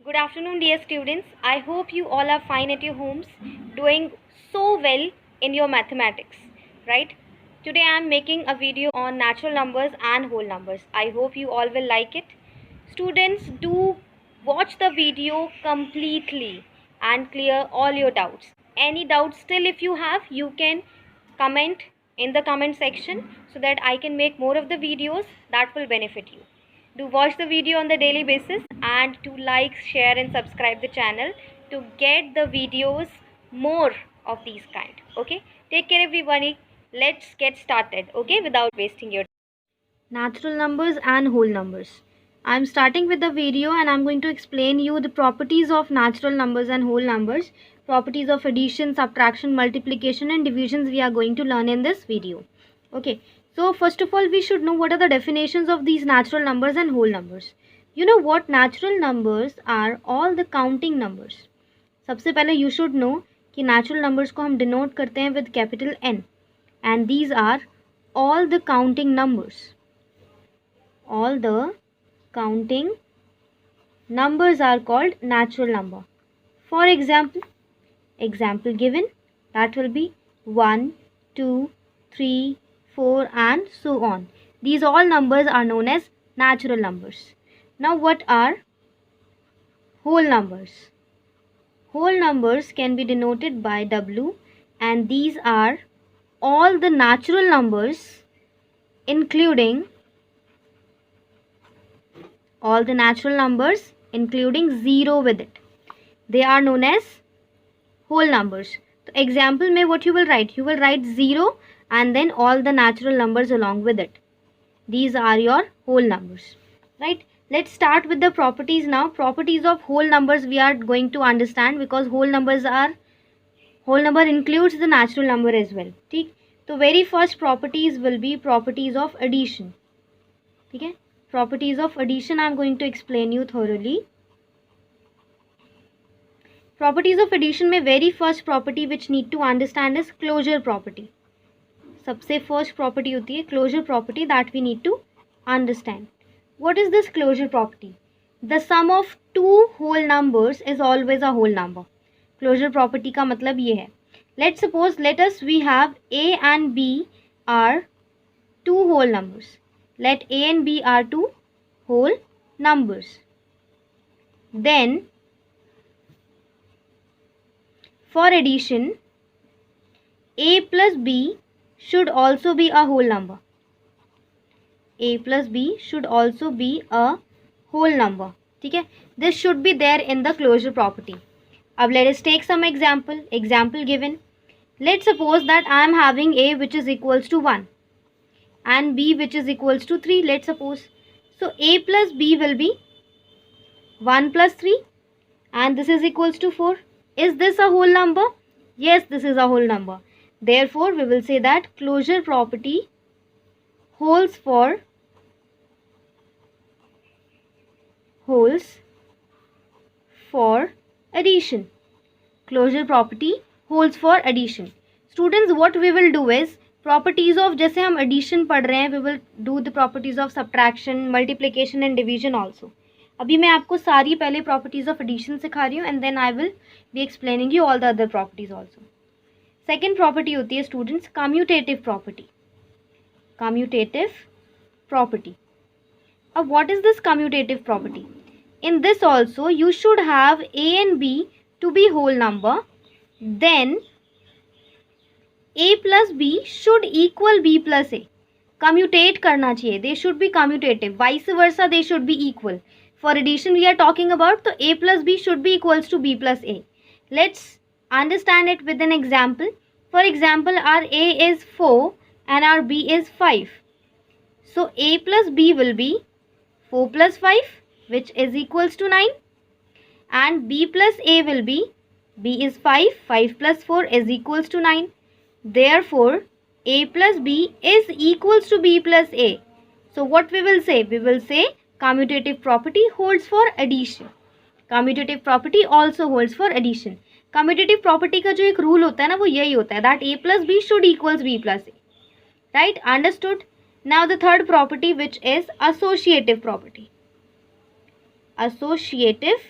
Good afternoon, dear students. I hope you all are fine at your homes, doing so well in your mathematics, right? Today I am making a video on natural numbers and whole numbers. I hope you all will like it. Students, do watch the video completely and clear all your doubts. Any doubts still if you have, you can comment in the comment section so that I can make more of the videos that will benefit you. Do watch the video on the daily basis and to like, share and subscribe the channel to get the videos more of these kind. Okay, take care everybody. Let's get started, okay, without wasting your time. Natural numbers and whole numbers. I'm starting with the video and I'm going to explain you the properties of natural numbers and whole numbers, properties of addition, subtraction, multiplication and divisions we are going to learn in this video. Okay, so first of all we should know what are the definitions of these natural numbers and whole numbers. You know what natural numbers are? All the counting numbers. सबसे पहले you should know कि natural numbers को हम denote करते हैं with capital N and these are all the counting numbers. All the counting numbers are called natural number. For example given, that will be 1, 2, 3, 4 and so on. These all numbers are known as natural numbers. Now what are whole numbers? Whole numbers can be denoted by W and these are all the natural numbers including zero with it. They are known as whole numbers. So example में what you will write? You will write 0 and then all the natural numbers along with it. These are your whole numbers, right? Let's start with the properties now. Properties of whole numbers we are going to understand because whole number includes the natural number as well. ठीक? So very first properties will be properties of addition. ठीक है? Properties of addition I am going to explain you thoroughly. Properties of addition में very first property which need to understand is closure property. सबसे first property होती है closure property that we need to understand. What is this closure property? The sum of two whole numbers is always a whole number. Closure property का मतलब ये है. Let us we have A and B are two whole numbers. Let A and B are two whole numbers. Then for addition, A plus B should also be a whole number. A plus B should also be a whole number. ठीक है? This should be there in the closure property. अब let us take some example. Example given. Let's suppose that I am having A which is equals to 1 and B which is equals to 3. Let's suppose. So A plus B will be 1 plus 3 and this is equals to 4. Is this a whole number? Yes, this is a whole number. Therefore, we will say that closure property holds for addition. Closure property holds for addition. Students, what we will do is properties of जैसे हम addition पढ़ रहे हैं, we will do the properties of subtraction, multiplication and division also. अभी मैं आपको सारी पहले properties of addition सिखा रही हूँ and then I will be explaining you all the other properties also. Second property होती है students commutative property. Commutative property. Now what is this commutative property? In this also you should have A and B to be whole number. Then A plus B should equal B plus A. Commutate करना चाहिए. They should be commutative. Vice versa they should be equal. For addition we are talking about, so A plus B should be equals to B plus A. Let's understand it with an example. For example, our A is 4 and our B is 5. So A plus B will be 4 plus 5 which is equals to 9 and B plus A will be, B is 5, 5 plus 4 is equals to 9. Therefore, A plus B is equals to B plus A. So what we will say? We will say commutative property holds for addition. Commutative property also holds for addition. Commutative property का जो एक rule होता है ना वो यही होता है that A plus B should equals B plus A. Right? Understood? Now the third property which is associative property. Associative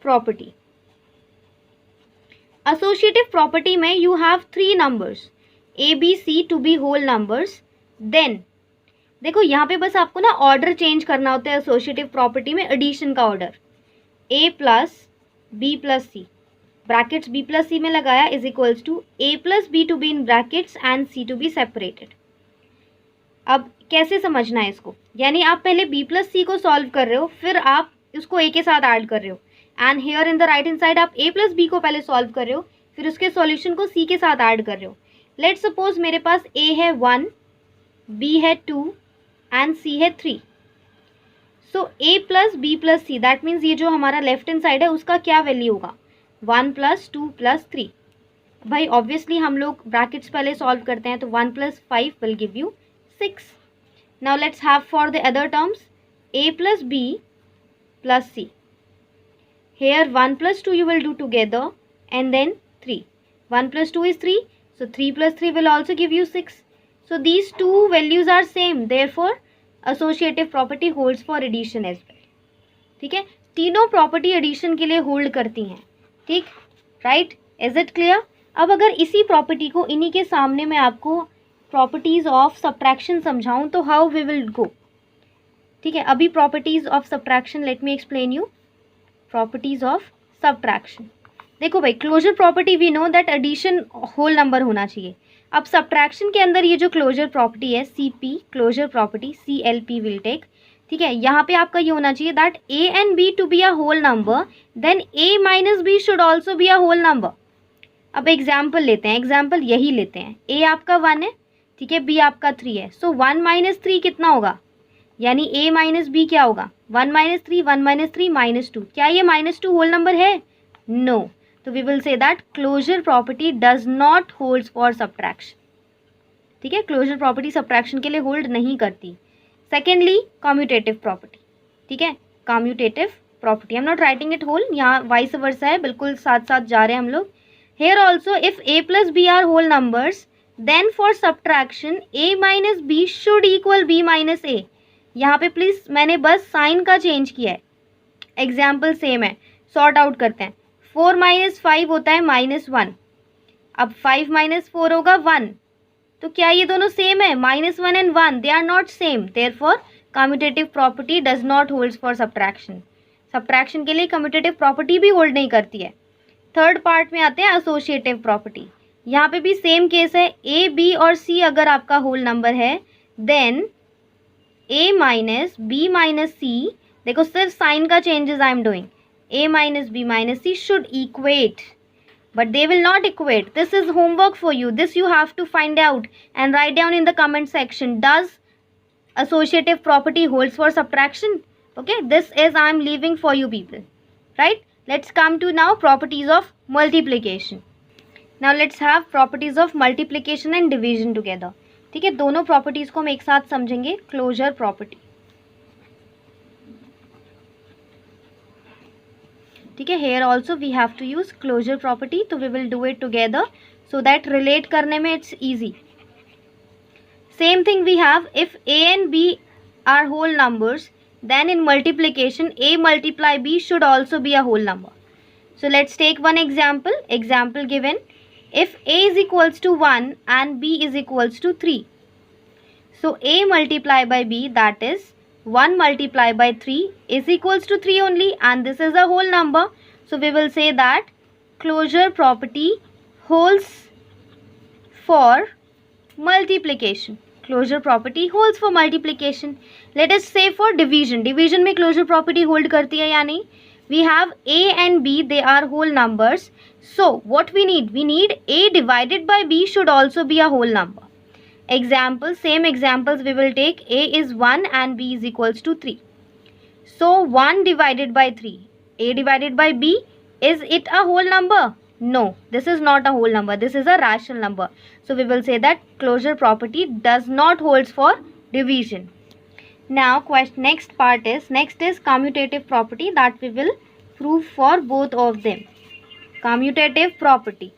property. Associative property में you have three numbers A, B, C to be whole numbers. Then देखो यहाँ पे बस आपको ना order change करना होता है एसोसिएटिव प्रॉपर्टी में, एडिशन का order. A plus B plus C, brackets B plus C में लगाया, is equals to A plus B to be in brackets and C to be separated. अब कैसे समझना है इसको, यानी आप पहले B प्लस C को सॉल्व कर रहे हो, फिर आप उसको A के साथ ऐड कर रहे हो. And here in the right hand side आप A प्लस बी को पहले सॉल्व कर रहे हो, फिर उसके सॉल्यूशन को C के साथ ऐड कर रहे हो. लेट्स सपोज मेरे पास A है 1, B है 2 एंड C है 3. So A plus B plus C, that means ये जो हमारा लेफ्ट हैंड साइड है उसका क्या वैल्यू होगा, 1 प्लस 2 प्लस 3. भाई ऑब्वियसली हम लोग ब्रैकेट्स पहले सॉल्व करते हैं, तो 1 plus 5 will give you 6. Now let's have for the other terms A plus B plus C. Here 1 plus 2 you will do together and then 3. 1 plus 2 is 3. So 3 plus 3 will also give you 6. So these two values are same. Therefore associative property holds for addition as well. ठीक है, तीनों property addition के लिए hold करती हैं. ठीक, right, is it clear. अब अगर इसी प्रॉपर्टी को इन्हीं के सामने मैं आपको प्रॉपर्टीज ऑफ सब्ट्रैक्शन समझाऊं तो हाउ वी विल गो. ठीक है, अभी properties of subtraction let me explain you. Properties of subtraction, देखो भाई, closure property we know that addition whole number होना चाहिए. अब सब्ट्रैक्शन के अंदर ये जो क्लोजर प्रॉपर्टी है CP, closure property CLP will take. ठीक है, यहाँ पे आपका ये होना चाहिए that A and B to be a whole number, then A minus B should also be a whole number. अब एग्जाम्पल लेते हैं, एग्जाम्पल यही लेते हैं. A आपका 1 है, ठीक है, B आपका 3 है. सो 1 माइनस 3 कितना होगा, यानी A माइनस B क्या होगा, 1 माइनस 3, 1 माइनस 3 माइनस 2. क्या ये -2 होल नंबर है, नो. तो we will say that closure property does not holds for subtraction. ठीक है, क्लोजर प्रॉपर्टी सब्ट्रैक्शन के लिए होल्ड नहीं करती. Secondly commutative property. ठीक है, commutative property, I am not writing it whole, यहाँ वाइस वर्सा है, बिल्कुल साथ साथ जा रहे हैं हम लोग. Here also if A plus B are whole numbers, then for subtraction A minus B should equal B minus A. यहाँ पे प्लीज मैंने बस साइन का चेंज किया है, एग्जाम्पल सेम है, सॉर्ट आउट करते हैं. 4 माइनस 5 होता है -1. अब 5 माइनस 4 होगा 1. तो क्या ये दोनों सेम है, -1 and 1, they are not same. Therefore commutative property does not hold for subtraction. Subtraction के लिए कम्यूटेटिव प्रॉपर्टी भी होल्ड नहीं करती है. थर्ड पार्ट में आते हैं एसोसिएटिव प्रॉपर्टी. यहाँ पे भी सेम केस है, A, B और C अगर आपका होल नंबर है, then A minus B minus C, देखो सिर्फ साइन का changes I am doing, A minus B minus C should equate, but they will not equate. This is homework for you. This you have to find out and write down in the comment section. Does associative property holds for subtraction? Okay, this is I am leaving for you people. Right? Let's come to now properties of multiplication. Now let's have properties of multiplication and division together. ठीक है, दोनों properties को हम एक साथ समझेंगे. Closure property, ठीक है, here also we have to use closure property, तो we will do it together so that relate करने में it's easy. Same thing we have, if A and B are whole numbers, then in multiplication A multiply B should also be a whole number. So let's take one example. Example given, if A is equals to 1 and B is equals to 3. So A multiply by B, that is 1 multiply by 3 is equals to 3 only, and this is a whole number. So we will say that closure property holds for multiplication. Closure property holds for multiplication. Let us say for division. Division में closure property hold करती है या नहीं? We have A and B, they are whole numbers. So what we need? We need A divided by B should also be a whole number. Example, same examples we will take. A is 1 and B is equals to 3. So 1 divided by 3. A divided by B, is it a whole number? No, this is not a whole number. This is a rational number. So we will say that closure property does not holds for division. Now next is commutative property that we will prove for both of them. Commutative property.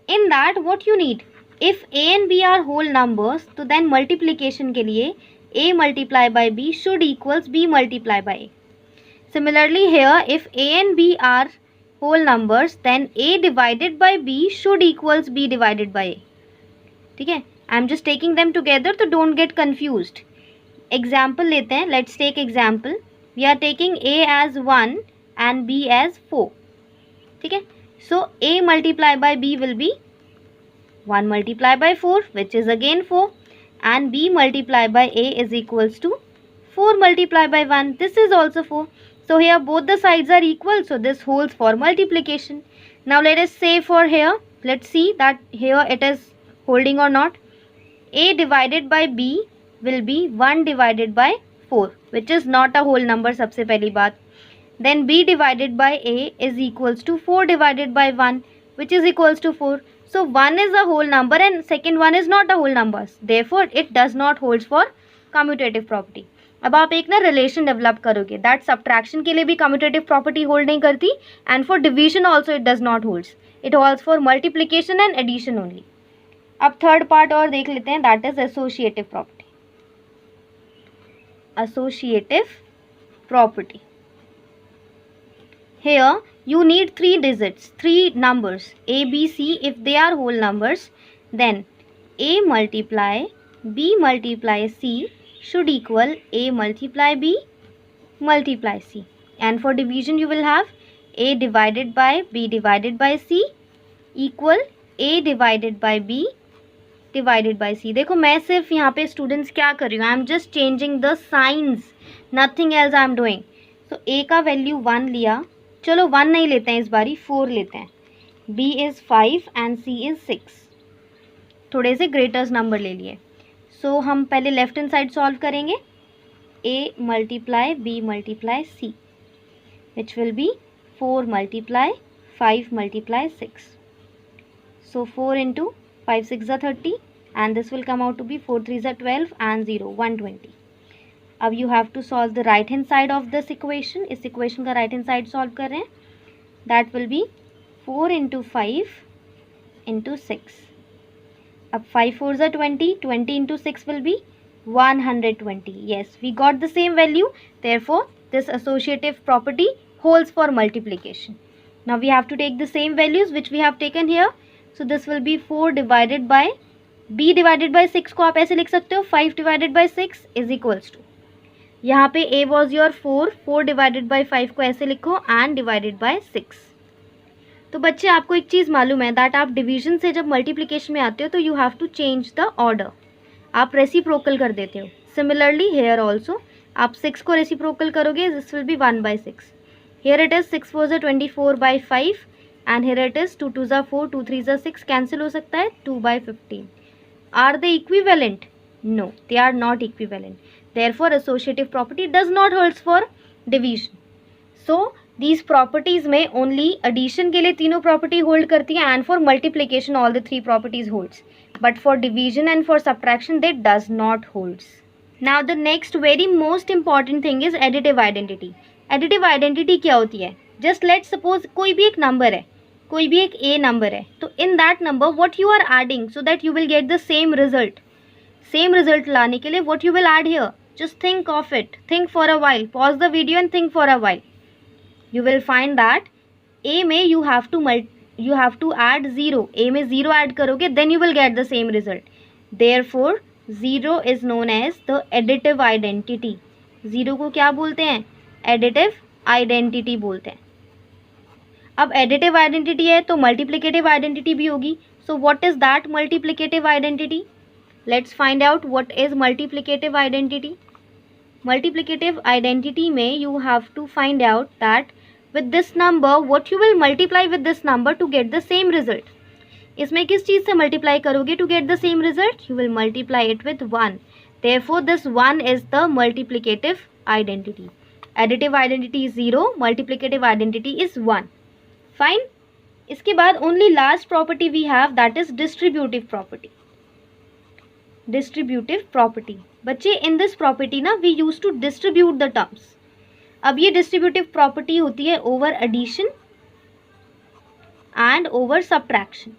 In that what you need? If A and B are whole numbers, तो then multiplication के लिए A multiply by B should equals B multiply by A. Similarly here, if A and B are whole numbers, then A divided by B should equals B divided by A. ठीक है, I am just taking them together, तो don't get confused. Example लेते हैं, let's take example. We are taking A as 1 and B as 4. ठीक है, so A multiply by B will be 1 multiply by 4 which is again 4, and B multiply by A is equals to 4 multiply by 1. This is also 4. So here both the sides are equal, so this holds for multiplication. Now let us say for here, let's see that here it is holding or not. A divided by B will be 1 divided by 4, which is not a whole number, सबसे पहली बात. Then B divided by A is equals to 4 divided by 1, which is equals to 4. So 1 is a whole number and second one is not a whole number. Therefore it does not holds for commutative property. अब आप एक ना relation develop करोगे that subtraction के लिए भी commutative property hold नहीं करती, and for division also it does not holds. It holds for multiplication and addition only. अब थर्ड पार्ट और देख लेते हैं, that is associative property. Associative property, here you need 3 digits, 3 numbers A, B, C. If they are whole numbers, then A multiply B multiply C should equal A multiply B multiply C. And for division you will have A divided by B divided by C equal A divided by B divided by C. देखो मैं सिर्फ यहाँ पे students क्या कर रही हूँ, आई am just changing the science, nothing else I am doing. तो A का वैल्यू 1 लिया, चलो 1 नहीं लेते हैं इस बारी, 4 लेते हैं. B is 5 and C is 6. थोड़े से ग्रेटर्स नंबर ले लिए. सो हम पहले लेफ्ट हैंड साइड सॉल्व करेंगे. A multiply B multiply C which will be 4 multiply 5 multiply 6. So 4 into 5 6 ज़ा 30 and this will come out to be 4 3 ज़ा 12 एंड 0 120. अब you have to solve the right hand side of this equation. इस equation का right hand side solve कर रहे हैं. That will be 4 into 5 into 6. अब 5 4 ज़ा 20, 20 into 6 will be 120. Yes, we got the same value. Therefore this associative property holds for multiplication. Now we have to take the same values which we have taken here. So this will be 4 divided by B divided by 6 को आप ऐसे लिख सकते हो, 5 divided by 6 is equals to, यहाँ पे A was your 4, 4 divided by 5 को ऐसे लिखो एंड डिवाइडेड बाय 6. तो बच्चे आपको एक चीज़ मालूम है दैट आप डिवीजन से जब मल्टीप्लिकेशन में आते हो तो you have to change the order. आप रेसिप्रोकल कर देते हो. सिमिलरली हेयर ऑल्सो आप 6 को रेसिप्रोकल करोगे, this will be 1/6. Here it is 6 4 ज़ा 24/5 एंड हेयर इट इज़ 2 2 ज़ा 4 2 3 ज़ा 6 कैंसिल हो सकता है 2/15. Are they equivalent? No, they are not equivalent. Therefore, associative property does not holds for division. So, these properties में only addition के लिए तीनों property hold करती है and for multiplication all the 3 properties holds. But for division and for subtraction they does not holds. Now the next very most important thing is additive identity. Additive identity क्या होती है? Just let's suppose कोई भी एक number है, कोई भी एक A number है, तो in that number what you are adding so that you will get the same result. Same result लाने के लिए what you will add here, just think of it, think for a while, pause the video and think for a while. You will find that A में you have to add 0. A में 0 add करोगे then you will get the same result. Therefore 0 is known as the additive identity. 0 को क्या बोलते हैं? Additive identity बोलते हैं. अब additive identity है तो multiplicative identity भी होगी. So what is that multiplicative identity? Let's find out what is multiplicative identity. Multiplicative identity में you have to find out that with this number what you will multiply with this number to get the same result. इसमें किस चीज़ से multiply करोगे to get the same result? You will multiply it with 1. Therefore this 1 is the multiplicative identity. Additive identity is 0, multiplicative identity is 1. Fine. इसके बाद only last property we have, that is distributive property. Distributive property. बच्चे in this property ना we use to distribute the terms. अब ये distributive property होती है over addition and over subtraction.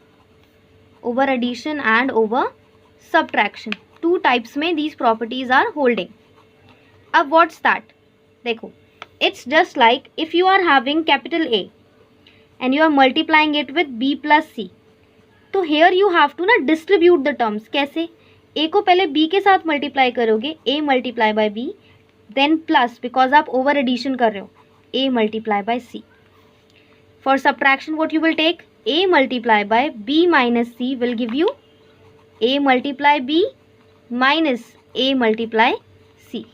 Over addition and over subtraction, 2 types में these properties are holding. अब what's that? देखो It's just like if you are having capital A and you are multiplying it with B plus C. तो here you have to ना distribute the terms. कैसे? A को पहले B के साथ multiply करोगे, A multiply by B, then plus, because आप over addition कर रहे हो, A multiply by C. For subtraction what you will take? A multiply by B minus C will give you A multiply B minus A multiply C.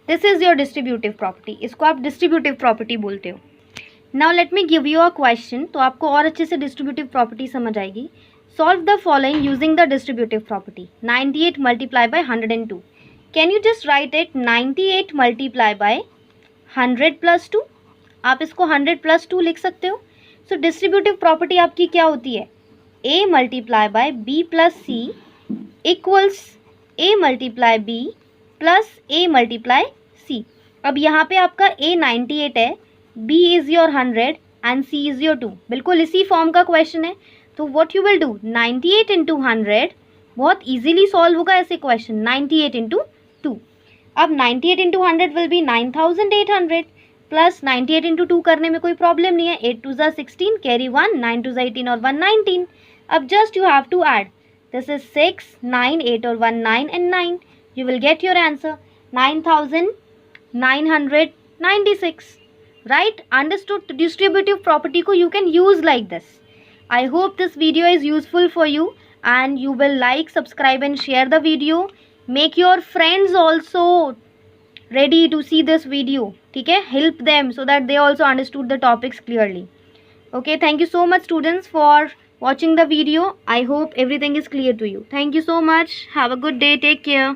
This is your distributive property. इसको आप distributive property बोलते हो. Now let me give you a question. तो आपको और अच्छे से distributive property समझ आएगी. Solve the following using the distributive property. 98 multiply by 102. Can you just write it 98 multiply by 100 plus 2? आप इसको 100 plus 2 लिख सकते हो. सो डिस्ट्रीब्यूटिव प्रॉपर्टी आपकी क्या होती है? A multiply by B plus C equals A multiply B plus A multiply C. अब यहाँ पे आपका A 98 है, B is your 100 and C is your 2. बिल्कुल इसी फॉर्म का क्वेश्चन है. तो what you will do, 98 into 100 बहुत ईजिली सॉल्व होगा ऐसे क्वेश्चन. 98 इंटू 2. अब 98 into 100 will be 9800 plus 98 into 2 करने में कोई प्रॉब्लम नहीं है. 8 2 ज़ा 16, कैरी 1, 9 2 ज़ा 18 और 1 19. अब just you have to add. This is 6 9 8 और 1 9 and 9. You will get your answer 9996. Right? Understood? Distributive property को you can use like this. I hope this video is useful for you and you will like, subscribe and share the video. Make your friends also ready to see this video. ठीक है? Help them so that they also understood the topics clearly. Okay, thank you so much students for watching the video. I hope everything is clear to you. Thank you so much. Have a good day. Take care.